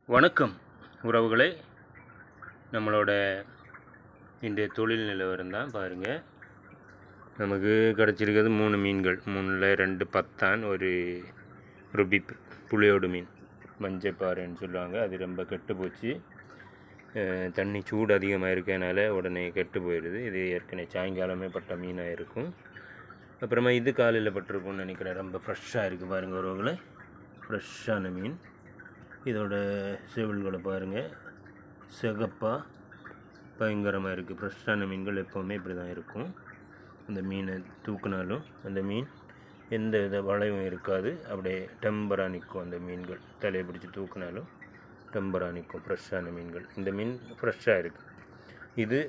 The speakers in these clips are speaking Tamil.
வணக்கம் உறவுகளே. நம்மளோட இந்த தொழில் நிலவரம் தான் பாருங்கள். நமக்கு கிடச்சிருக்கிறது 3 மீன்கள். 3ல் 2 பத்தான், ஒரு ருபிப் புளியோடு மீன், மஞ்சப்பாறைன்னு சொல்லுவாங்க. அது ரொம்ப கெட்டு போச்சு. தண்ணி சூடு அதிகமாக இருக்கனால உடனே கெட்டு போயிடுது. இது ஏற்கனவே சாயங்காலமே பட்ட மீனாக இருக்கும். அப்புறமா இது காலையில் பட்டிருக்கும்னு நினைக்கிறேன். ரொம்ப ஃப்ரெஷ்ஷாக இருக்குது பாருங்கள் உறவுகளே, ஃப்ரெஷ்ஷான மீன். இதோட செவில்களை பாருங்கள், சிகப்பாக பயங்கரமாக இருக்குது. ஃப்ரெஷ்ஷான மீன்கள் எப்போவுமே இப்படி தான் இருக்கும். அந்த மீனை தூக்குனாலும் அந்த மீன் எந்த வித வளைவும் இருக்காது, அப்படியே டெம்பராக நிற்கும். அந்த மீன்கள் தலையை பிடிச்சி தூக்குனாலும் டெம்பராக நிற்கும். ஃப்ரெஷ்ஷான மீன்கள். இந்த மீன் ஃப்ரெஷ்ஷாக இருக்குது. இது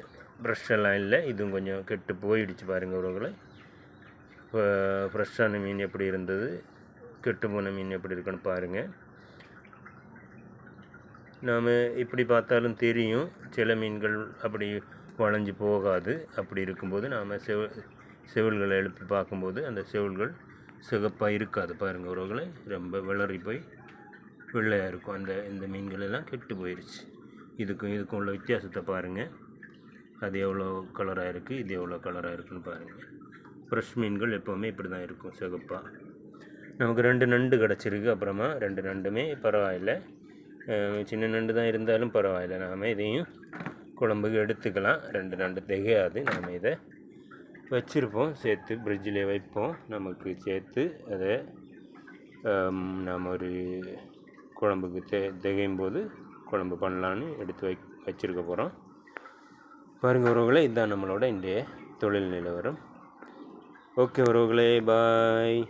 ஃப்ரெஷ்ஷெல்லாம் இல்லை, இதுவும் கொஞ்சம் கெட்டு போயிடுச்சு பாருங்கள் உறவுகளை. ஃப்ரெஷ்ஷான மீன் எப்படி இருந்தது, கெட்டு போன மீன் எப்படி இருக்குன்னு பாருங்கள். நாம் இப்படி பார்த்தாலும் தெரியும், சில மீன்கள் அப்படி வளைஞ்சு போகாது. அப்படி இருக்கும்போது நாம் செவில்களை எழுப்பி பார்க்கும்போது அந்த செவில்கள் சிகப்பாக இருக்காது பாருங்கள் உறவுகளை. ரொம்ப விளறி போய் வெள்ளையாக இருக்கும். இந்த மீன்கள் எல்லாம் கெட்டு போயிடுச்சு. இதுக்கும் உள்ள வித்தியாசத்தை பாருங்கள். அது எவ்வளோ கலராக இருக்குது, இது எவ்வளோ கலராக இருக்குதுன்னு பாருங்கள். ஃப்ரெஷ் மீன்கள் எப்போவுமே இப்படி தான் இருக்கும், சிகப்பாக. நமக்கு 2 நண்டு கிடச்சிருக்கு. அப்புறமா 2 நண்டுமே பரவாயில்லை. சின்ன நண்டு தான் இருந்தாலும் பரவாயில்லை, நாம் இதையும் குழம்புக்கு எடுத்துக்கலாம். 2 நண்டு திகையாது. நாம் இதை வச்சுருப்போம், சேர்த்து ஃப்ரிட்ஜில் வைப்போம். நமக்கு சேர்த்து அதை நாம் ஒரு குழம்புக்கு திகையும் போது குழம்பு பண்ணலான்னு எடுத்து வச்சுருக்க போகிறோம். பாருங்கள் உறவுகளே, இதுதான் நம்மளோட இன்றைய தொழில் நிலவரம். ஓகே உறவுகளே, பாய்.